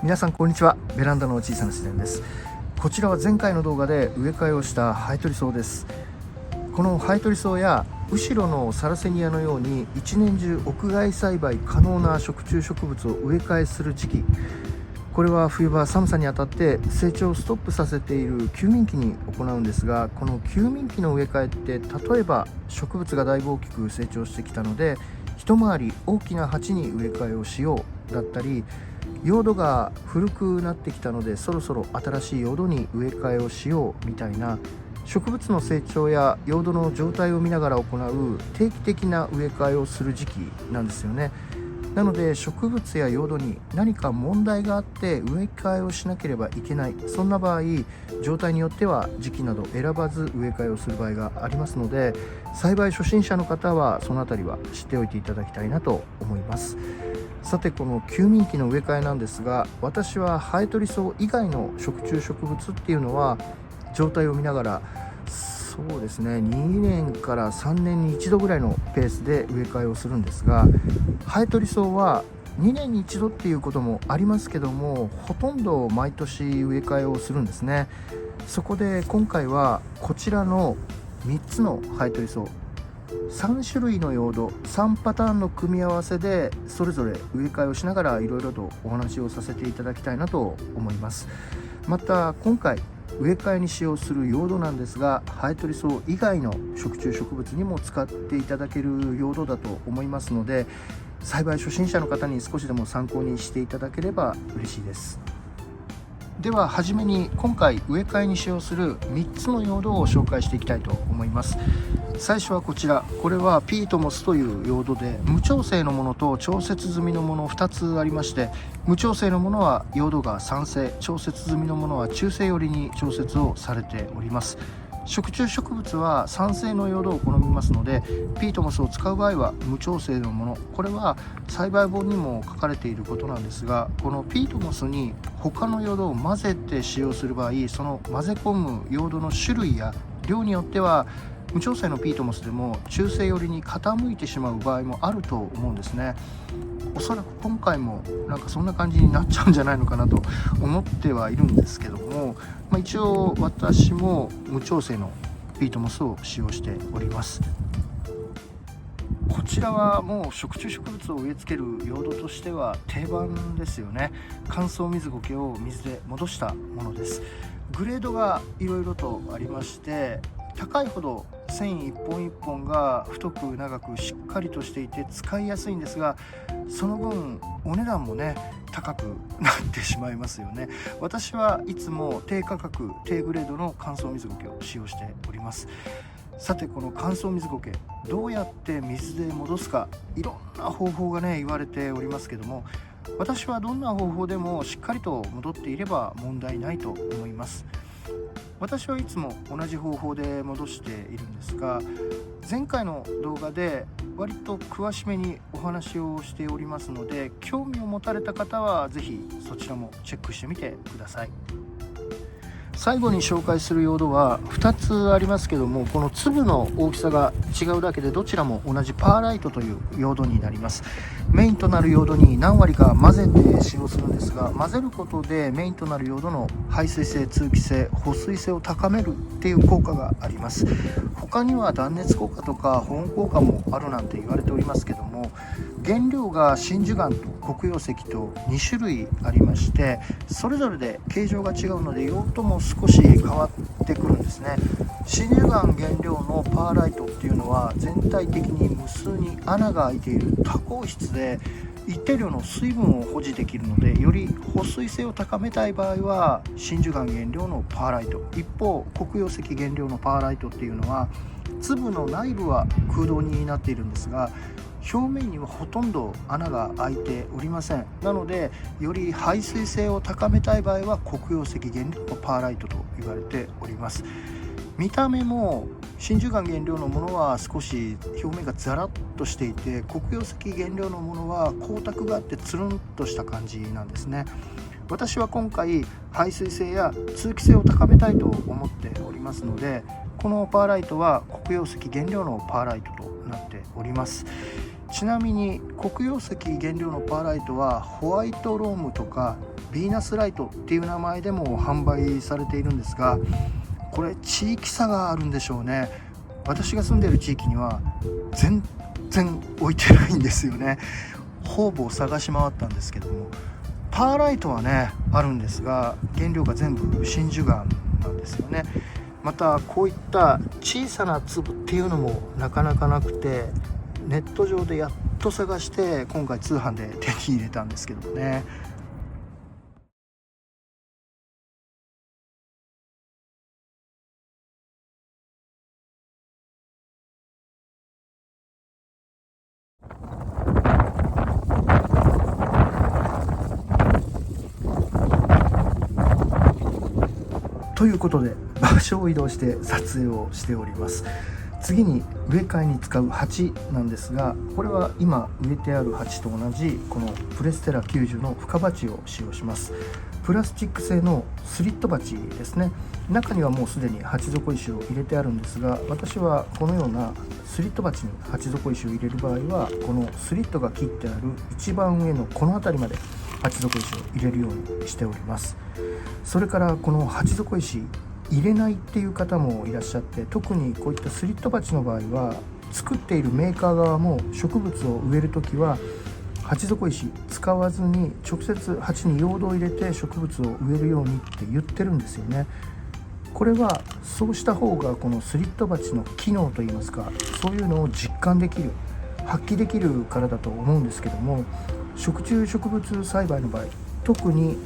皆さんこんにちは。ベランダの小さな自然です。こちらは前回の動画で植え替えをしたハエトリソウです。このハエトリソウや後ろのサラセニアのように一年中屋外栽培可能な食虫植物を植え替えする時期、これは冬場寒さにあたって成長をストップさせている休眠期に行うんですが、この休眠期の植え替えって例えば植物がだいぶ大きく成長してきたので一回り大きな鉢に植え替えをしようだったり、用土が古くなってきたのでそろそろ新しい用土に植え替えをしようみたいな、植物の成長や用土の状態を見ながら行う定期的な植え替えをする時期なんですよね。なので植物や用土に何か問題があって植え替えをしなければいけない、そんな場合状態によっては時期など選ばず植え替えをする場合がありますので、栽培初心者の方はそのあたりは知っておいていただきたいなと思います。さて、この休眠期の植え替えなんですが、私はハエトリソウ以外の食虫植物っていうのは状態を見ながら、そうですね、2年から3年に1度ぐらいのペースで植え替えをするんですが、ハエトリソウは2年に1度っていうこともありますけども、ほとんど毎年植え替えをするんですね。そこで今回はこちらの3つのハエトリソウ、3種類の用土3パターンの組み合わせでそれぞれ植え替えをしながらいろいろとお話をさせていただきたいなと思います。また今回植え替えに使用する用土なんですが、ハエトリソウ以外の食虫植物にも使っていただける用土だと思いますので、栽培初心者の方に少しでも参考にしていただければ嬉しいです。では初めに今回植え替えに使用する3つの用土を紹介していきたいと思います。最初はこちら、これはピートモスという用土で、無調整のものと調節済みのもの2つありまして、無調整のものは用土が酸性、調節済みのものは中性寄りに調節をされております。食虫植物は酸性の用土を好みますので、ピートモスを使う場合は無調整のもの、これは栽培本にも書かれていることなんですが、このピートモスに他の用土を混ぜて使用する場合、その混ぜ込む用土の種類や量によっては無調整のピートモスでも中性寄りに傾いてしまう場合もあると思うんですね。おそらく今回もなんかそんな感じになっちゃうんじゃないのかなと思ってはいるんですけども、一応私も無調整のピートモスを使用しております。こちらはもう食虫植物を植え付ける用土としては定番ですよね。乾燥水苔を水で戻したものです。グレードがいろいろとありまして、高いほど繊維一本一本が太く長くしっかりとしていて使いやすいんですが、その分お値段もね高くなってしまいますよね。私はいつも低価格低グレードの乾燥水苔を使用しております。さて、この乾燥水苔どうやって水で戻すか、いろんな方法がね言われておりますけども、私はどんな方法でもしっかりと戻っていれば問題ないと思います。私はいつも同じ方法で戻しているんですが、前回の動画で割と詳しめにお話をしておりますので、興味を持たれた方は是非そちらもチェックしてみてください。最後に紹介する用土は2つありますけども、この粒の大きさが違うだけでどちらも同じパーライトという用土になります。メインとなる用土に何割か混ぜて使用するんですが、混ぜることでメインとなる用土の排水性、通気性、保水性を高めるっていう効果があります。他には断熱効果とか保温効果もあるなんて言われておりますけども、原料が真珠岩と黒曜石と2種類ありまして、それぞれで形状が違うので用途も少し変わってくるんですね。真珠岩原料のパーライトっていうのは全体的に無数に穴が開いている多孔質で、一定量の水分を保持できるので、より保水性を高めたい場合は真珠岩原料のパーライト、一方黒曜石原料のパーライトっていうのは粒の内部は空洞になっているんですが、表面にはほとんど穴が開いておりません。なのでより排水性を高めたい場合は黒曜石原料のパーライトと言われております。見た目も真珠岩原料のものは少し表面がザラッとしていて、黒曜石原料のものは光沢があってつるんとした感じなんですね。私は今回排水性や通気性を高めたいと思っておりますので、このパーライトは黒曜石原料のパーライトとなっております。ちなみに黒曜石原料のパーライトはホワイトロームとかヴィーナスライトっていう名前でも販売されているんですが、これ地域差があるんでしょうね。私が住んでいる地域には全然置いてないんですよね。ほぼ探し回ったんですけども、パーライトはねあるんですが、原料が全部真珠岩なんですよね。またこういった小さな粒っていうのもなかなかなくて、ネット上でやっと探して今回通販で手に入れたんですけどもね。ということで場所を移動して撮影をしております。次に植え替えに使う鉢なんですが、これは今植えてある鉢と同じこのプレステラ90の深鉢を使用します。プラスチック製のスリット鉢ですね。中にはもうすでに鉢底石を入れてあるんですが、私はこのようなスリット鉢に鉢底石を入れる場合は、このスリットが切ってある一番上のこの辺りまで鉢底石を入れるようにしております。それからこの鉢底石入れないっていう方もいらっしゃって、特にこういったスリット鉢の場合は作っているメーカー側も植物を植えるときは鉢底石使わずに直接鉢に用土を入れて植物を植えるようにって言ってるんですよね。これはそうした方がこのスリット鉢の機能といいますか、そういうのを実感できる、発揮できるからだと思うんですけども、食虫植物栽培の場合、特に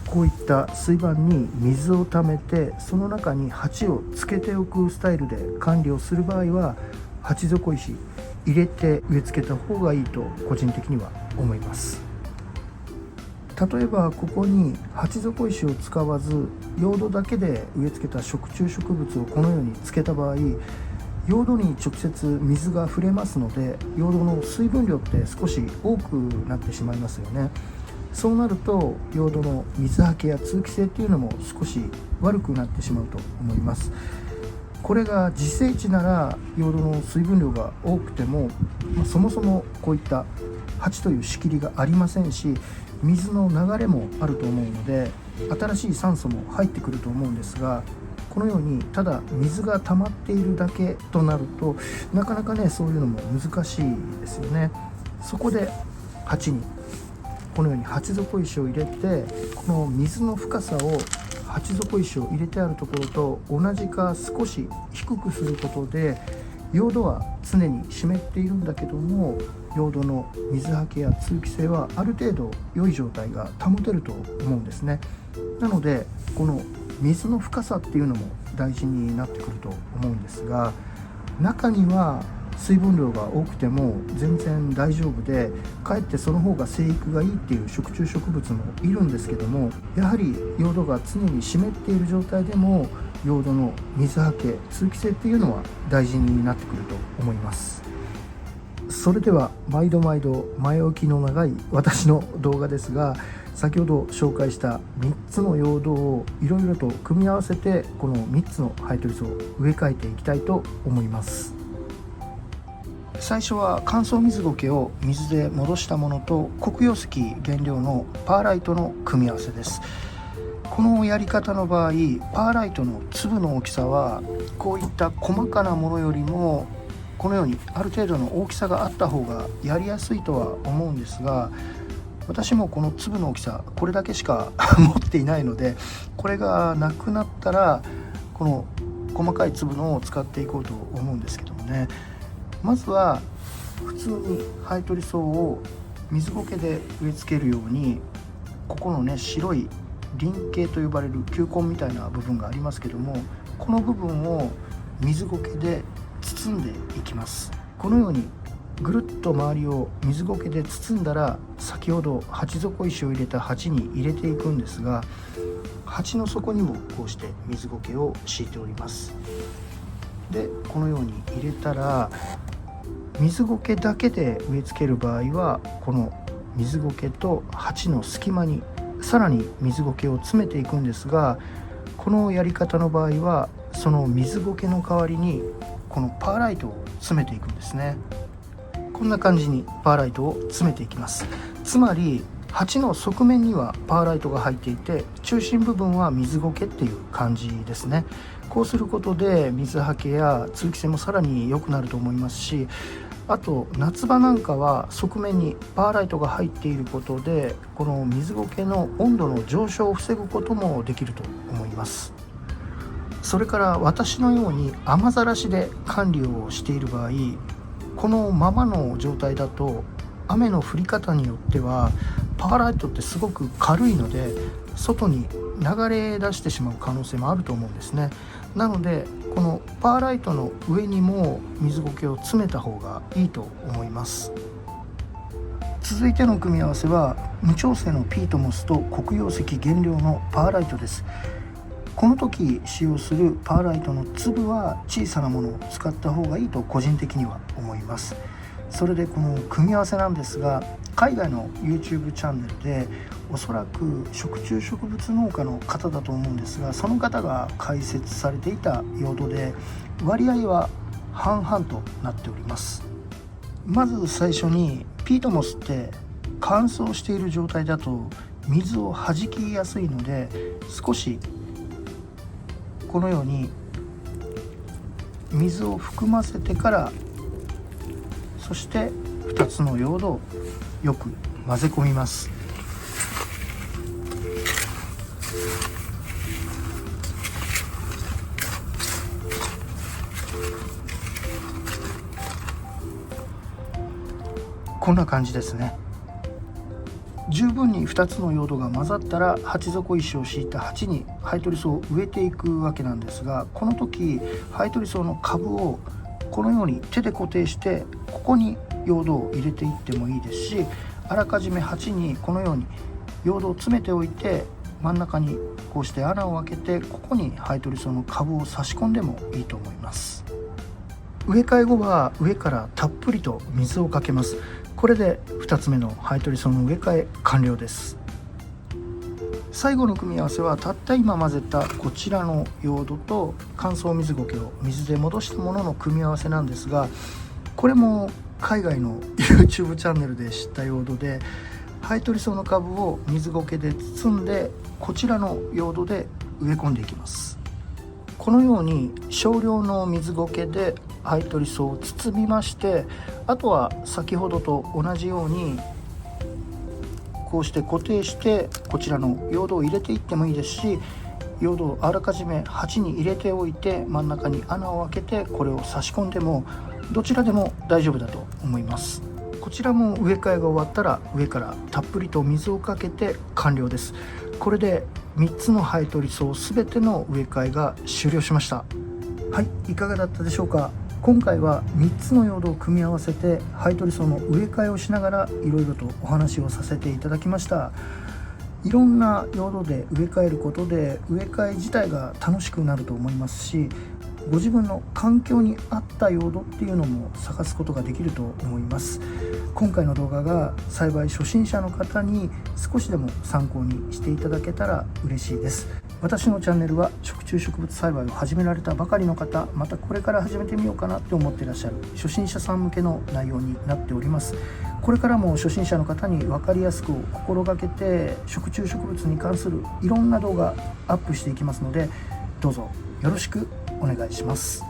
こういった水盤に水をためてその中に鉢をつけておくスタイルで管理をする場合は、鉢底石入れて植え付けた方がいいと個人的には思います。例えばここに鉢底石を使わず用土だけで植え付けた食虫植物をこのようにつけた場合、用土に直接水が触れますので、用土の水分量って少し多くなってしまいますよね。そうなると用土の水はけや通気性っていうのも少し悪くなってしまうと思います。これが自生地なら用土の水分量が多くても、そもそもこういった鉢という仕切りがありませんし、水の流れもあると思うので新しい酸素も入ってくると思うんですが、このようにただ水が溜まっているだけとなるとなかなかね、そういうのも難しいですよね。そこで鉢にこのように鉢底石を入れて、この水の深さを鉢底石を入れてあるところと同じか少し低くすることで、用土は常に湿っているんだけども、用土の水はけや通気性はある程度良い状態が保てると思うんですね。なのでこの水の深さっていうのも大事になってくると思うんですが、中には水分量が多くても全然大丈夫で、かえってその方が生育がいいっていう食虫植物もいるんですけども、やはり用土が常に湿っている状態でも用土の水はけ通気性っていうのは大事になってくると思います。それでは毎度毎度前置きの長い私の動画ですが、先ほど紹介した3つの用土をいろいろと組み合わせて、この3つのハイトリスを植え替えていきたいと思います。最初は乾燥水苔を水で戻したものと黒曜石原料のパーライトの組み合わせです。このやり方の場合、パーライトの粒の大きさはこういった細かなものよりもこのようにある程度の大きさがあった方がやりやすいとは思うんですが、私もこの粒の大きさこれだけしか持っていないので、これがなくなったらこの細かい粒のを使っていこうと思うんですけどもね。まずは普通にハイトリソウを水苔で植え付けるように、ここのね白い輪茎と呼ばれる球根みたいな部分がありますけども、この部分を水苔で包んでいきます。このようにぐるっと周りを水苔で包んだら、先ほど鉢底石を入れた鉢に入れていくんですが、鉢の底にもこうして水苔を敷いております。でこのように入れたら、水苔だけで植え付ける場合はこの水苔と鉢の隙間にさらに水苔を詰めていくんですが、このやり方の場合はその水苔の代わりにこのパーライトを詰めていくんですね。こんな感じにパーライトを詰めていきます。つまり鉢の側面にはパーライトが入っていて、中心部分は水苔っていう感じですね。こうすることで水はけや通気性もさらに良くなると思いますし、あと夏場なんかは側面にパーライトが入っていることで、この水苔の温度の上昇を防ぐこともできると思います。それから私のように雨ざらしで管理をしている場合、このままの状態だと雨の降り方によってはパーライトってすごく軽いので外に流れ出してしまう可能性もあると思うんですね。なのでこのパーライトの上にも水苔を詰めた方がいいと思います。続いての組み合わせは無調整のピートモスと黒曜石原料のパーライトです。この時使用するパーライトの粒は小さなものを使った方がいいと個人的には思います。それでこの組み合わせなんですが、海外の YouTube チャンネルでおそらく食虫植物農家の方だと思うんですが、その方が解説されていた用土で割合は半々となっております。まず最初にピートモスって乾燥している状態だと水を弾きやすいので、少しこのように水を含ませてから、そして2つの用土をよく混ぜ込みます。こんな感じですね。十分に2つの用土が混ざったら鉢底石を敷いた鉢にハイトリソウを植えていくわけなんですが、この時ハイトリソウの株をこのように手で固定して、ここに用土を入れていってもいいですし、あらかじめ鉢にこのように用土を詰めておいて、真ん中にこうして穴を開けて、ここにハイトリソウの株を差し込んでもいいと思います。植え替え後は上からたっぷりと水をかけます。これで2つ目のハイトリソウの植え替え完了です。最後の組み合わせはたった今混ぜたこちらの用土と乾燥水苔を水で戻したものの組み合わせなんですが、これも海外の YouTube チャンネルで知った用土で、ハイトリソウの株を水苔で包んで、こちらの用土で植え込んでいきます。このように少量の水苔でハイトリソウを包みまして、あとは先ほどと同じようにこうして固定して、こちらの用土を入れていってもいいですし、用土をあらかじめ鉢に入れておいて真ん中に穴を開けてこれを差し込んでも、どちらでも大丈夫だと思います。こちらも植え替えが終わったら上からたっぷりと水をかけて完了です。これで3つのハイトリソウ全ての植え替えが終了しました。はい、いかがだったでしょうか。今回は3つの用土を組み合わせてハイトリソウの植え替えをしながらいろいろとお話をさせていただきました。いろんな用土で植え替えることで植え替え自体が楽しくなると思いますし、ご自分の環境に合った用土っていうのも探すことができると思います。今回の動画が栽培初心者の方に少しでも参考にしていただけたら嬉しいです。私のチャンネルは食虫植物栽培を始められたばかりの方、またこれから始めてみようかなって思っていらっしゃる初心者さん向けの内容になっております。これからも初心者の方に分かりやすく心がけて食虫植物に関するいろんな動画アップしていきますので、どうぞよろしくお願いします。